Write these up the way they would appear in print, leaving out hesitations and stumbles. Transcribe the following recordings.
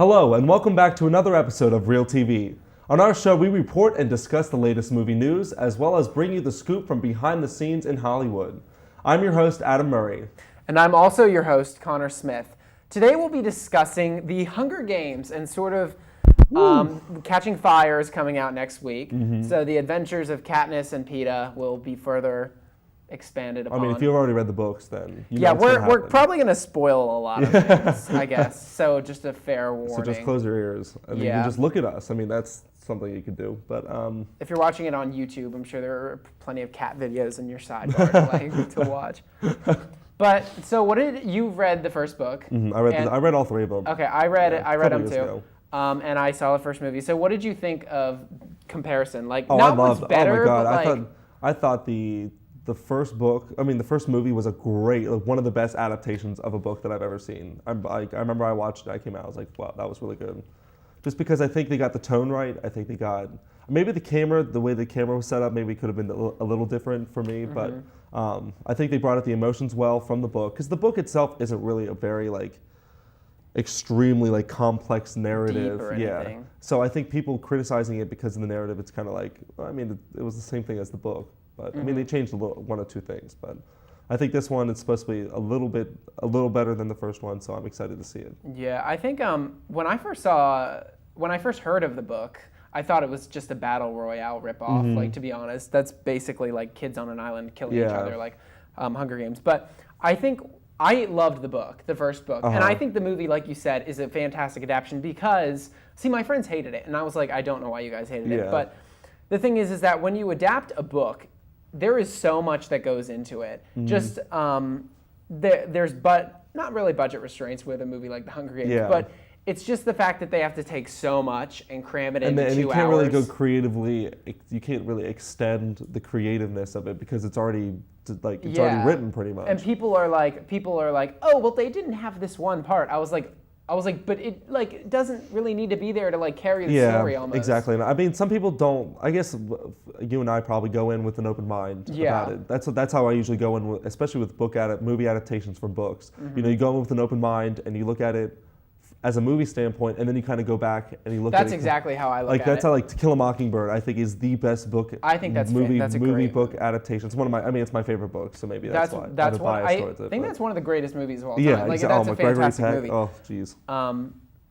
Hello, and welcome back to another episode of Reeltv. On our show, we report and discuss the latest movie news, as well as bring you the scoop from behind the scenes in Hollywood. I'm your host, Adam Murray. And I'm also your host, Connor Smith. Today we'll be discussing the Hunger Games and sort of Catching Fire is coming out next week. Mm-hmm. So the adventures of Katniss and Peeta will be further expanded upon. I mean, if you've already read the books, then you know yeah, what's we're probably going to spoil a lot of things, I guess. So just a fair warning. So just close your ears. I mean, you can just look at us. I mean, that's something you could do. But if you're watching it on YouTube, I'm sure there are plenty of cat videos in your sidebar to watch. But so, what did you read the first book? Mm-hmm. I read all three of them. Okay, I read them too. And I saw the first movie. So, what did you think of comparison? Like, not what's better, oh my God, but like, I thought the first book, the first movie was a great, one of the best adaptations of a book that I've ever seen. I remember I watched it, I came out, I was like, wow, that was really good. Just because I think they got the tone right, I think they got, maybe the way the camera was set up, maybe could have been a little different for me, but I think they brought out the emotions well from the book, because the book itself isn't really a very, extremely, complex narrative. Deep or anything. Yeah. So I think people criticizing it because of the narrative, it's kind of like, it was the same thing as the book. But they changed one or two things, but I think this one is supposed to be a little better than the first one, so I'm excited to see it. Yeah, I think when I first heard of the book, I thought it was just a battle royale ripoff. Mm-hmm. Like, to be honest, that's basically like kids on an island killing each other, like Hunger Games. But I think I loved the first book, and I think the movie, like you said, is a fantastic adaptation because my friends hated it, and I was like, I don't know why you guys hated it, but the thing is that when you adapt a book, there is so much that goes into it. Mm-hmm. Just there's not really budget restraints with a movie like The Hunger Games, but it's just the fact that they have to take so much and cram it into 2 hours. And you can't really go creatively. You can't really extend the creativeness of it because it's already already written pretty much. And people are like, oh well, they didn't have this one part. I was like, but it doesn't really need to be there to carry the story almost. Exactly. And I mean, some people don't. I guess you and I probably go in with an open mind about it. That's how I usually go in, especially with movie adaptations from books. Mm-hmm. You go in with an open mind and you look at it as a movie standpoint, and then you kind of go back and you look at it. That's exactly how I look at it. That's how To Kill a Mockingbird, I think, is the best book. I think that's movie book adaptation. It's one of my. It's my favorite book, so maybe that's why. I think that's one of the greatest movies of all time. Yeah, that's a fantastic movie. Oh, jeez.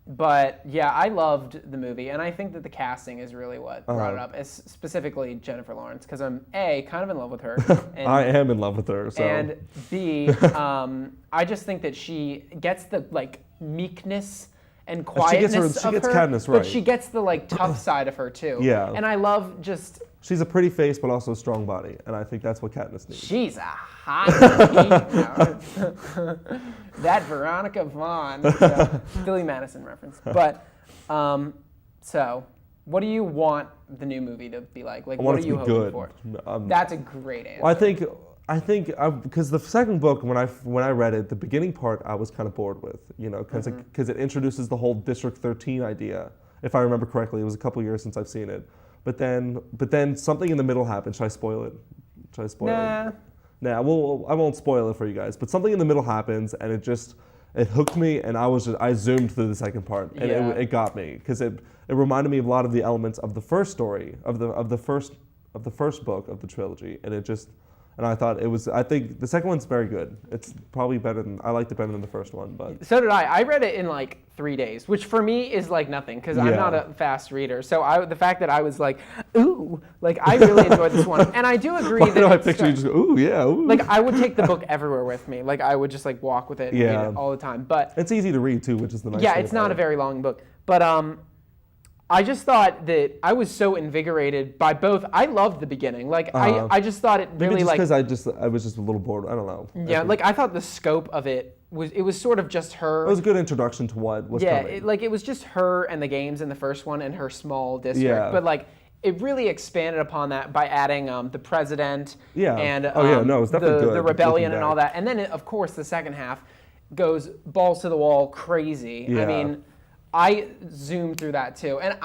But yeah, I loved the movie, and I think that the casting is really what brought it up, specifically Jennifer Lawrence, because I'm A, kind of in love with her. And, I am in love with her. So. And B, I just think that she gets the meekness and quietness she gets her, Katniss right. But she gets the tough side of her too. Yeah. And I love just. She's a pretty face, but also a strong body, and I think that's what Katniss needs. She's a hot that Veronica Vaughn. Billy Madison reference. But, so, what do you want the new movie to be like? What are you hoping for? That's a great answer. Well, I think because the second book, when I read it, the beginning part I was kind of bored with, because it introduces the whole District 13 idea. If I remember correctly, it was a couple years since I've seen it. But then something in the middle happened. Should I spoil it? Nah, I won't spoil it for you guys. But something in the middle happens, and it hooked me, and I zoomed through the second part, and it got me because it reminded me of a lot of the elements of the first story of the first book of the trilogy, and I think the second one's very good. It's probably I liked it better than the first one, but. So did I. I read it in 3 days, which for me is nothing, because I'm not a fast reader. So the fact that I was ooh, I really enjoyed this one. And I do agree Why do I picture you just go, ooh, yeah, ooh. I would take the book everywhere with me. I would just walk with it and read it all the time. But it's easy to read too, which is the nice thing. Yeah, it's not a very long book. But I just thought that I was so invigorated by both. I loved the beginning. I just thought it really maybe just because I was just a little bored. I don't know. Yeah, I thought the scope of it was sort of just her. It was a good introduction to what was coming. Yeah, it was just her and the games in the first one and her small district. Yeah. But it really expanded upon that by adding the president and it was definitely good. The rebellion and all that. And then of course the second half goes balls to the wall crazy. Yeah. I mean, I zoomed through that too, and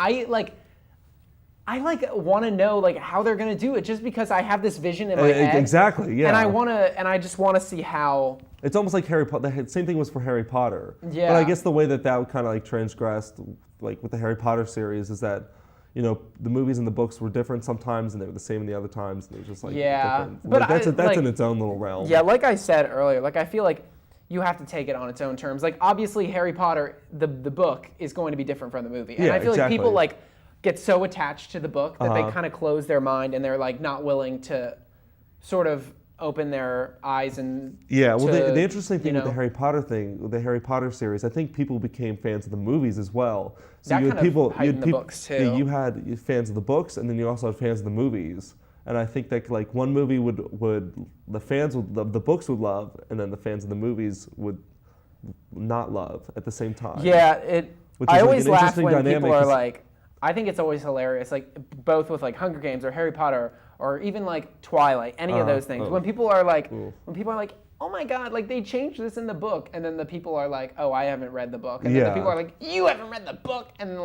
I want to know how they're gonna do it, just because I have this vision in my head. Exactly, yeah. And I just want to see how. It's almost like Harry Potter. The same thing was for Harry Potter. Yeah. But I guess the way that kind of transgressed, with the Harry Potter series, is that, the movies and the books were different sometimes, and they were the same in the other times, and it was just different. But that's in its own little realm. Yeah, like I said earlier, I feel like you have to take it on its own terms. Obviously, Harry Potter, the book is going to be different from the movie, and I feel like people get so attached to the book that they kind of close their mind, and they're not willing to sort of open their eyes and the interesting thing with the Harry Potter thing, with the Harry Potter series, I think people became fans of the movies as well. So you had people, the books too. You had fans of the books, and then you also had fans of the movies. And I think that one movie the books would love, and then the fans of the movies would not love at the same time. Yeah, I always laugh when people are I think it's always hilarious, both with Hunger Games or Harry Potter or even Twilight, any of those things. When people are oh my God, they changed this in the book, and then the people are oh, I haven't read the book, and then the people are you haven't read the book, and then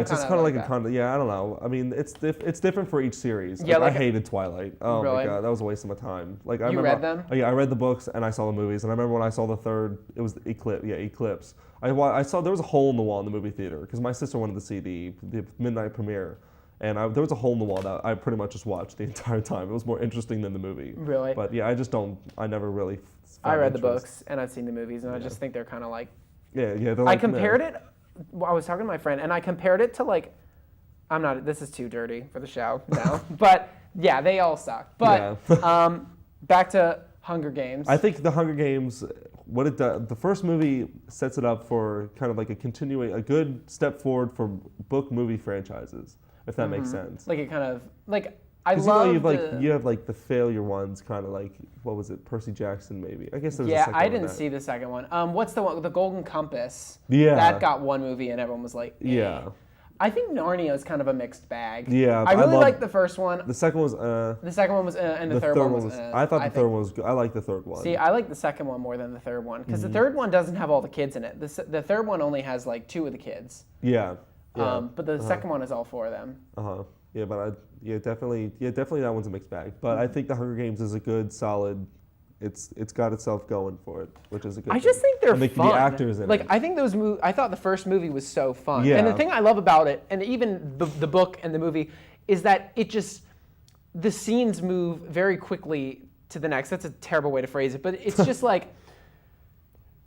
it's just kind of I don't know. I mean, it's different for each series. I hated Twilight. Oh really? My God, that was a waste of my time. You read them? Yeah, I read the books and I saw the movies, and I remember when I saw the third, it was Eclipse. Yeah, Eclipse. I saw there was a hole in the wall in the movie theater because my sister wanted to see the midnight premiere. And there was a hole in the wall that I pretty much just watched the entire time. It was more interesting than the movie. Really? But yeah, I never really I read the books and I've seen the movies, and I just think they're kind of Yeah. I compared it, I was talking to my friend, and I compared it to this is too dirty for the show now. But yeah, they all suck. But back to Hunger Games. I think the Hunger Games, what it does, the first movie sets it up for kind of a good step forward for book movie franchises. If that makes sense. It kind of I love you have the failure ones, kind of what was it, Percy Jackson maybe? I guess there was a second one. Yeah, I didn't see the second one. What's the one, the Golden Compass? Yeah, that got one movie and everyone was like, eh. Yeah. I think Narnia is kind of a mixed bag. Yeah, I really liked the first one. The second one was. The second one was, and the third one was. I thought the third one was good. I liked the third one. See, I like the second one more than the third one because the third one doesn't have all the kids in it. The third one only has 2 of the kids. Yeah. Yeah. But the second one is all 4 of them. Yeah, but definitely that one's a mixed bag. But I think the Hunger Games is a good, solid. It's got itself going for it, which is a good. I just think they're fun. The actors in it. I think I thought the first movie was so fun. Yeah. And the thing I love about it, and even the book and the movie, is that the scenes move very quickly to the next. That's a terrible way to phrase it, but it's just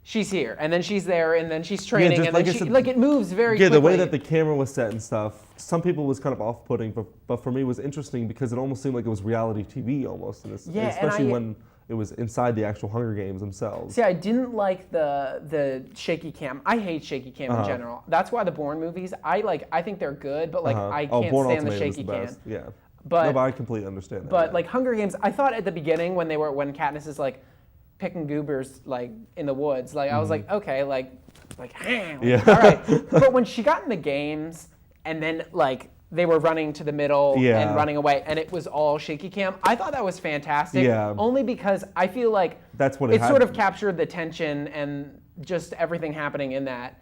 she's here, and then she's there, and then she's training, and then it moves very quickly. Yeah, the way that the camera was set and stuff, some people was kind of off-putting, but for me it was interesting because it almost seemed like it was reality TV almost, especially when it was inside the actual Hunger Games themselves. See, I didn't like the shaky cam. I hate shaky cam in general. That's why the Bourne movies, I think they're good, but I can't stand the shaky cam. Yeah. But I completely understand that. But Hunger Games, I thought at the beginning when Katniss is picking goobers in the woods, I was okay, all right. But when she got in the games and then they were running to the middle and running away, and it was all shaky cam, I thought that was fantastic. Yeah. Only because I feel that's what it sort of captured the tension and just everything happening in that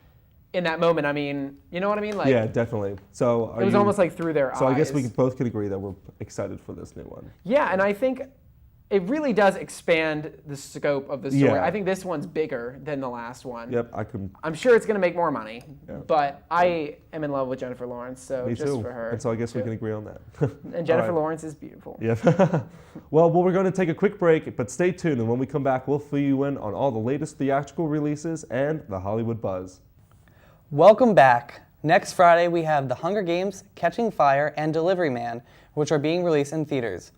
moment. I mean, you know what I mean? Yeah, definitely. So it was almost through their eyes. So I guess we both could agree that we're excited for this new one. Yeah, and I think it really does expand the scope of the story. Yeah. I think this one's bigger than the last one. Yep, I'm sure it's going to make more money, but I am in love with Jennifer Lawrence, so Me just too. for her. And so I guess we can agree on that. And Jennifer Lawrence is beautiful. Yeah. Well, we're going to take a quick break, but stay tuned, and when we come back, we'll fill you in on all the latest theatrical releases and the Hollywood buzz. Welcome back. Next Friday, we have The Hunger Games, Catching Fire, and Delivery Man, which are being released in theaters.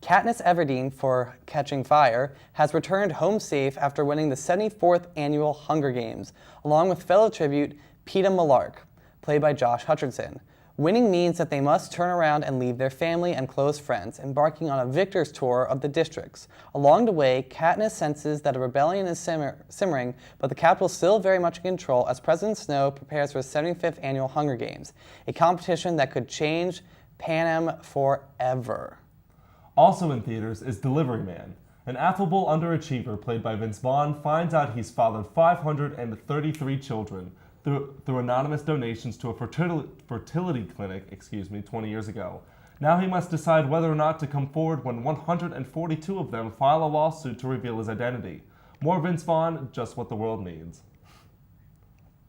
Katniss Everdeen for Catching Fire has returned home safe after winning the 74th annual Hunger Games, along with fellow tribute Peeta Mellark, played by Josh Hutcherson. Winning means that they must turn around and leave their family and close friends, embarking on a victor's tour of the districts. Along the way, Katniss senses that a rebellion is simmering, but the capital is still very much in control as President Snow prepares for the 75th annual Hunger Games, a competition that could change Panem forever. Also in theaters is Delivery Man. An affable underachiever played by Vince Vaughn finds out he's fathered 533 children, through anonymous donations to a fertility clinic 20 years ago. Now he must decide whether or not to come forward when 142 of them file a lawsuit to reveal his identity. More Vince Vaughn, just what the world needs.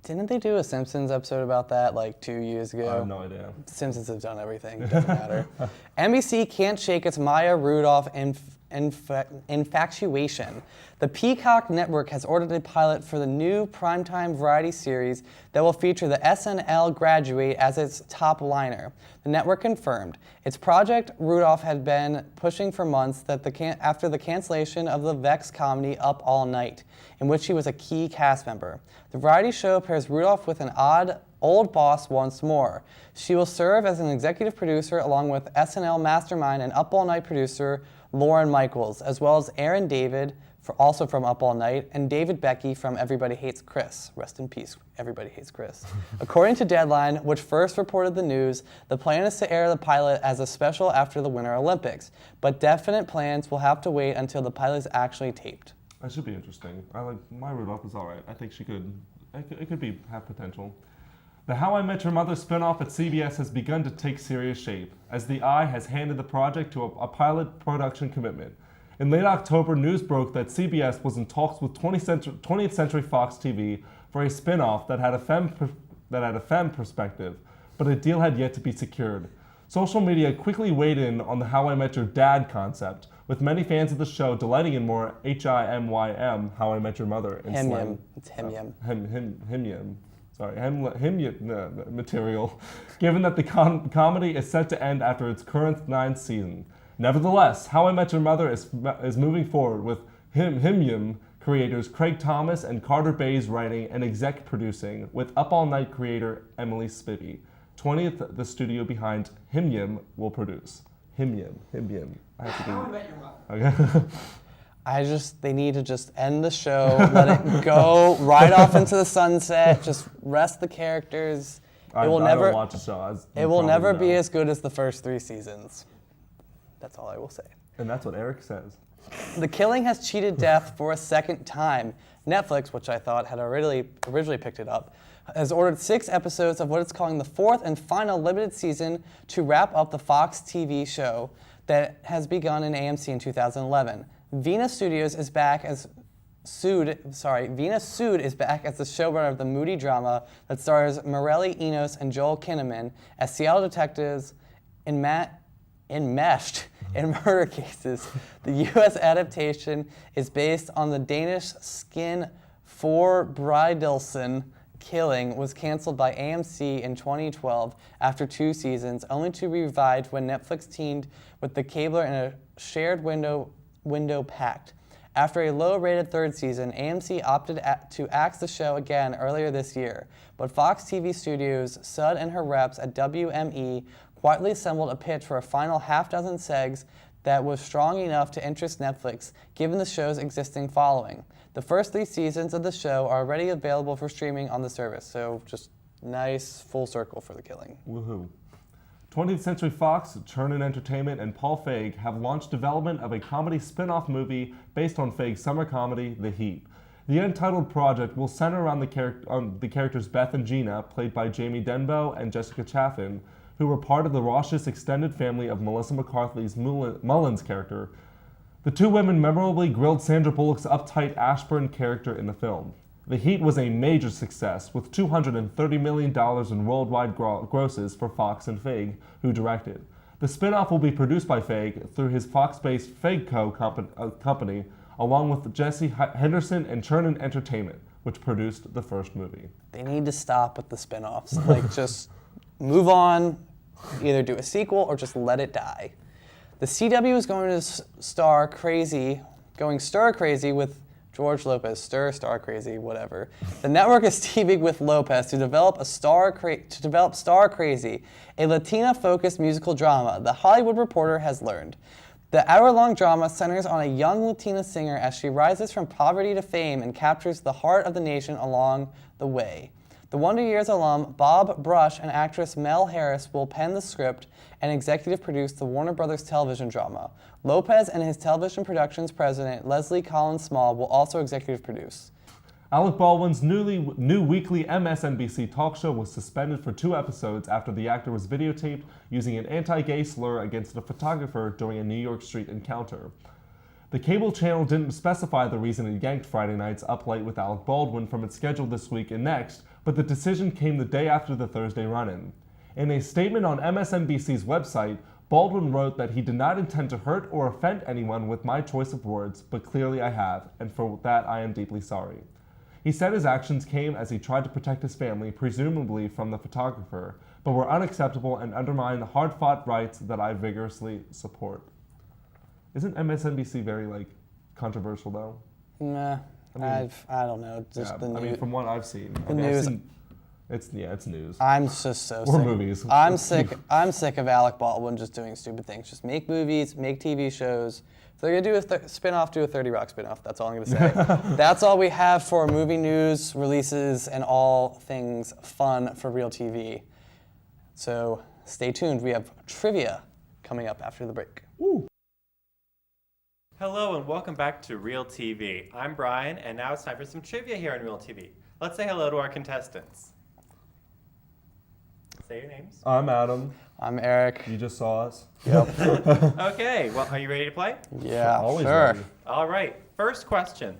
Didn't they do a Simpsons episode about that like 2 years ago? I have no idea. Simpsons have done everything. It doesn't matter. NBC can't shake its Maya Rudolph infatuation. The Peacock Network has ordered a pilot for the new primetime variety series that will feature the SNL graduate as its top liner. The network confirmed. Its project Rudolph had been pushing for months after the cancellation of the Vex comedy Up All Night, in which he was a key cast member. The variety show pairs Rudolph with an odd old boss once more. She will serve as an executive producer along with SNL mastermind and Up All Night producer Lauren Michaels, as well as Aaron David, also from Up All Night, and David Becky from Everybody Hates Chris. Rest in peace, Everybody Hates Chris. According to Deadline, which first reported the news, the plan is to air the pilot as a special after the Winter Olympics, but definite plans will have to wait until the pilot is actually taped. That should be interesting. I like Maya Rudolph is all right. I think it could have potential. The How I Met Your Mother spinoff at CBS has begun to take serious shape, as The Eye has handed the project to a pilot production commitment. In late October, news broke that CBS was in talks with 20th Century Fox TV for a spinoff that had a femme perspective, but a deal had yet to be secured. Social media quickly weighed in on the How I Met Your Dad concept, with many fans of the show delighting in more HIMYM, How I Met Your Mother. Him-yim. It's him-yim. Him-yim. Material, given that the comedy is set to end after its current 9th season. Nevertheless, How I Met Your Mother is moving forward with Him-yim creators Craig Thomas and Carter Bays writing and exec producing, with Up All Night creator Emily Spivey. 20th, the studio behind Him-yim, will produce. Him-yim. I have to How I Met Your Mother. Okay. They need to just end the show, let it go right off into the sunset, just rest the characters. I don't watch the show. It will never be as good as the first 3 seasons. That's all I will say. And that's what Eric says. The Killing has cheated death for a second time. Netflix, which I thought had originally picked it up, has ordered 6 episodes of what it's calling the 4th and final limited season to wrap up the Fox TV show that has begun in AMC in 2011. Vena Sud is back as the showrunner of the moody drama that stars Morelli Enos and Joel Kinnaman as Seattle detectives enmeshed in murder cases. The U.S. adaptation is based on the Danish Skin Forbrydelsen Killing was canceled by AMC in 2012 after 2 seasons, only to be revived when Netflix teamed with the cabler in a shared window pact. After a low-rated 3rd season, AMC opted to axe the show again earlier this year, but Fox TV Studios, Sud and her reps at WME quietly assembled a pitch for a final half-dozen segs that was strong enough to interest Netflix, given the show's existing following. The first 3 seasons of the show are already available for streaming on the service, so just nice full circle for The Killing. Woohoo. 20th Century Fox, Chernin Entertainment, and Paul Feig have launched development of a comedy spin-off movie based on Feig's summer comedy, The Heat. The untitled project will center around the characters Beth and Gina, played by Jamie Denbo and Jessica Chaffin, who were part of the raucous extended family of Melissa McCarthy's Mullins character. The 2 women memorably grilled Sandra Bullock's uptight Ashburn character in the film. The Heat was a major success, with $230 million in worldwide grosses for Fox and Feig, who directed. The spin-off will be produced by Feig through his Fox-based Feig Co. company, along with Jesse Henderson and Chernin Entertainment, which produced the first movie. They need to stop with the spin-offs. Just move on, either do a sequel or just let it die. The CW is going to stir crazy with George Lopez, star crazy, whatever. The network is teaming with Lopez to develop Star Crazy, a Latina-focused musical drama. The Hollywood Reporter has learned. The hour-long drama centers on a young Latina singer as she rises from poverty to fame and captures the heart of the nation along the way. The Wonder Years alum Bob Brush and actress Mel Harris will pen the script and executive produce the Warner Brothers television drama. Lopez and his television productions president, Leslie Collins Small, will also executive produce. Alec Baldwin's new weekly MSNBC talk show was suspended for 2 episodes after the actor was videotaped using an anti-gay slur against a photographer during a New York street encounter. The cable channel didn't specify the reason it yanked Friday night's Up Late with Alec Baldwin from its schedule this week and next, but the decision came the day after the Thursday run-in. In a statement on MSNBC's website, Baldwin wrote that he did not intend to hurt or offend anyone with my choice of words, but clearly I have, and for that I am deeply sorry. He said his actions came as he tried to protect his family, presumably from the photographer, but were unacceptable and undermined the hard-fought rights that I vigorously support. Isn't MSNBC very, controversial, though? Nah, I don't know. Just the news. From what I've seen. The news. It's news. I'm just so or sick. Movies. I'm sick of Alec Baldwin just doing stupid things. Just make movies, make TV shows. If they're gonna do a spin-off, do a 30 Rock spin-off. That's all I'm gonna say. That's all we have for movie news, releases, and all things fun for Real TV. So stay tuned. We have trivia coming up after the break. Woo. Hello and welcome back to Real TV. I'm Brian, and now it's time for some trivia here on Real TV. Let's say hello to our contestants. Say your names. I'm Adam. I'm Eric. You just saw us. Yep. Okay, well, are you ready to play? Yeah, Always sure. ready. All right, first question.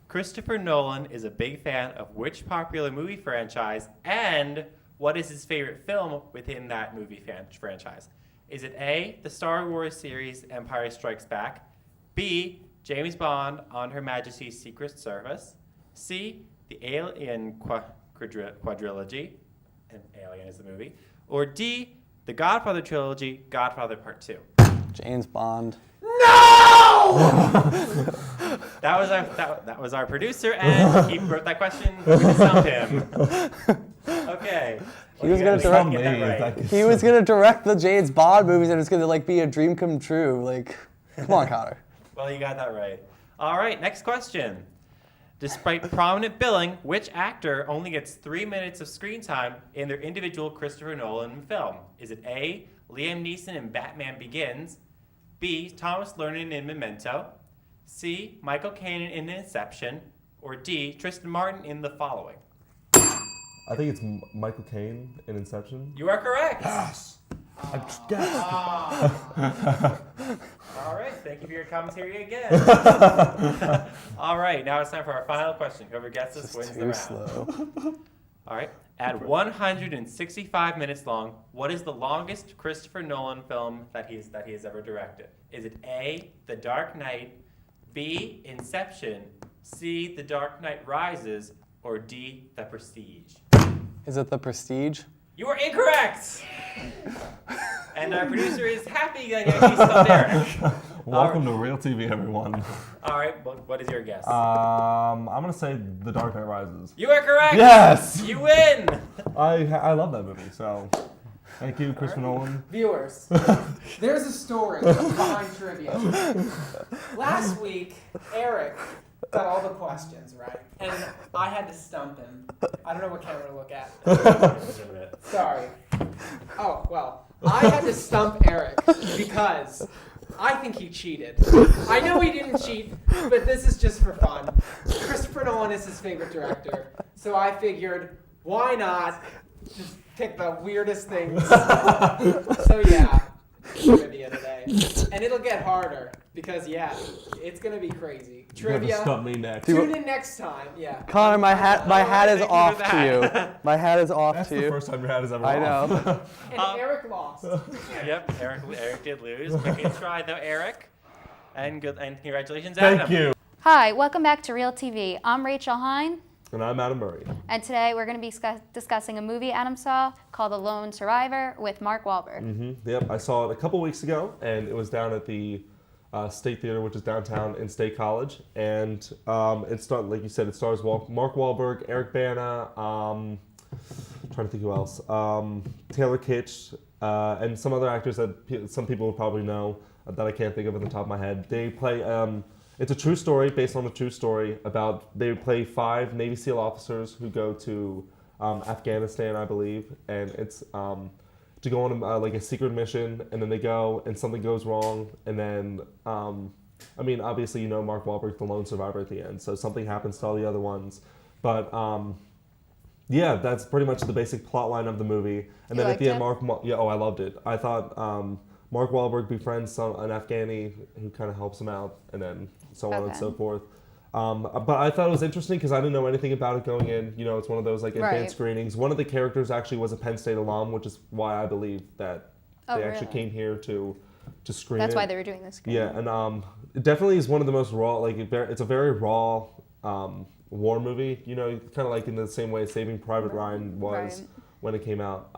Christopher Nolan is a big fan of which popular movie franchise, and what is his favorite film within that movie franchise? Is it A, the Star Wars series Empire Strikes Back, B, James Bond on Her Majesty's Secret Service, C, the Alien quadrilogy, and Alien is the movie, or D, the Godfather trilogy, Godfather Part 2? James Bond. No! that was our producer, and he wrote that question. We can stump him. Okay. He was gonna direct the James Bond movies, and it's gonna be a dream come true. Come on, Connor. Well, you got that right. All right, next question. Despite prominent billing, which actor only gets 3 minutes of screen time in their individual Christopher Nolan film? Is it A, Liam Neeson in Batman Begins, B, Thomas Lernon in Memento, C, Michael Caine in Inception, or D, Tristan Martin in The Following? I think it's Michael Caine in Inception. You are correct. Yes! All right, thank you for your commentary again. All right, now it's time for our final question. Whoever gets this wins the round. Slow. All right, at 165 minutes long, what is the longest Christopher Nolan film that he has ever directed? Is it A, The Dark Knight, B, Inception, C, The Dark Knight Rises, or D, The Prestige? Is it The Prestige? You are incorrect! And our producer is happy that he's still there. Welcome to Real TV, everyone. All right, what is your guess? I'm going to say The Dark Knight Rises. You are correct! Yes! You win! I love that movie, so thank you, Christopher Nolan. Viewers, there's a story behind trivia. Last week, Eric got all the questions right, and I had to stump him. I don't know what camera to look at. Sorry. Oh, well, I had to stump Eric because I think he cheated. I know he didn't cheat, but this is just for fun. Christopher Nolan is his favorite director, so I figured, why not just pick the weirdest things? So yeah, trivia today. And it'll get harder because, yeah, it's going to be crazy. Trivia. You have to stump me next. Tune in next time, yeah. Connor, my hat is off to you. My hat is off That's to the you. first time your hat has ever I off. know. And Eric lost. Yep, Eric did lose. But good try though, Eric. And congratulations, Adam. Thank you. Hi, welcome back to Real TV. I'm Rachel Hine, And I'm Adam Murray. and today we're going to be discussing a movie Adam saw called The Lone Survivor with Mark Wahlberg. Yep, I saw it a couple weeks ago, and it was down at the State Theater, which is downtown in State College. And like you said, it stars Mark Wahlberg, Eric Bana, trying to think who else, Taylor Kitsch, and some other actors that some people would probably know that I can't think of at the top of my head. They play. It's a true story, based on a true story they play 5 Navy SEAL officers who go to Afghanistan, I believe, and it's to go on like a secret mission, and then they go and something goes wrong, and then obviously Mark Wahlberg's the lone survivor at the end, so something happens to all the other ones. But yeah, that's pretty much the basic plot line of the movie. And You then at the end, liked I loved it. I thought Mark Wahlberg befriends an Afghani who kind of helps him out, and then so on and Okay. so forth. But I thought it was interesting because I didn't know anything about it going in. You know, it's one of those like advanced Right. screenings. One of the characters actually was a Penn State alum, which is why I believe that Oh, they actually really? came here to screen That's it. why they were doing this. Screening. Yeah, and it definitely is one of the most raw. Like it's a very raw war movie. You know, kind of like in the same way Saving Private Ryan was Right. when it came out.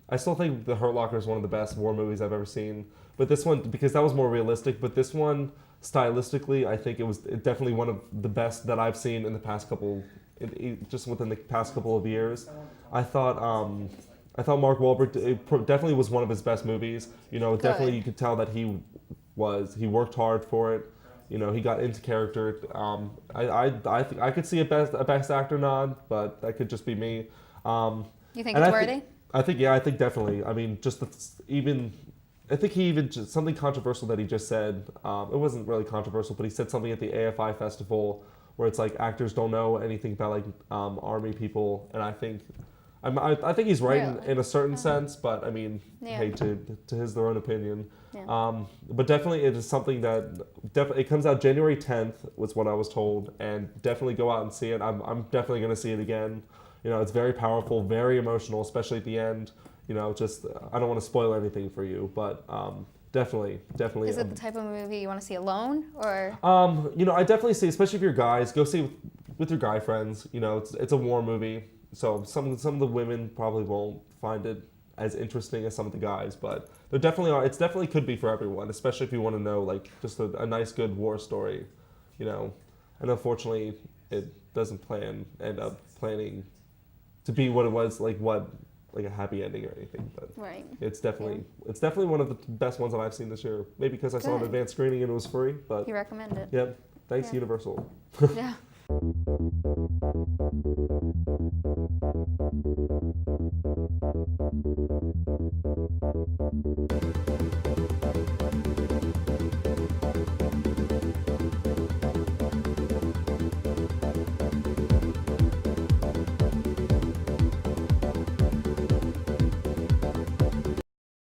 I still think The Hurt Locker is one of the best war movies I've ever seen. But this one, because that was more realistic. But this one, stylistically, I think it definitely one of the best that I've seen in the past couple, just within the past couple of years. I thought Mark Wahlberg definitely was one of his best movies. You know, definitely you could tell that he worked hard for it. You know, he got into character. I could see a best actor nod, but that could just be me. You think and it's worthy? I think definitely. I mean, I think he even just something controversial that he just said. It wasn't really controversial, but he said something at the AFI festival where it's like actors don't know anything about like army people, and I think he's right Really? in a certain sense, but I mean, Yeah. hey, to his their own opinion. Yeah. But definitely it is something that it comes out January 10th was what I was told, and definitely go out and see it. I'm definitely going to see it again. You know, it's very powerful, very emotional, especially at the end. You know, just I don't want to spoil anything for you, but definitely. Is it the type of movie you want to see alone, or? You know, I definitely see, especially if you're guys, go see with your guy friends. You know, it's a war movie, so some of the women probably won't find it as interesting as some of the guys, but there definitely are. It's definitely could be for everyone, especially if you want to know like just a nice good war story. You know, and unfortunately, it doesn't end up planning to be what it was like a happy ending or anything, but Right. it's definitely one of the best ones that I've seen this year. Maybe because I saw an Good. advanced screening and it was free, but You recommend it? yep. Thanks, Yeah. Universal. Yeah.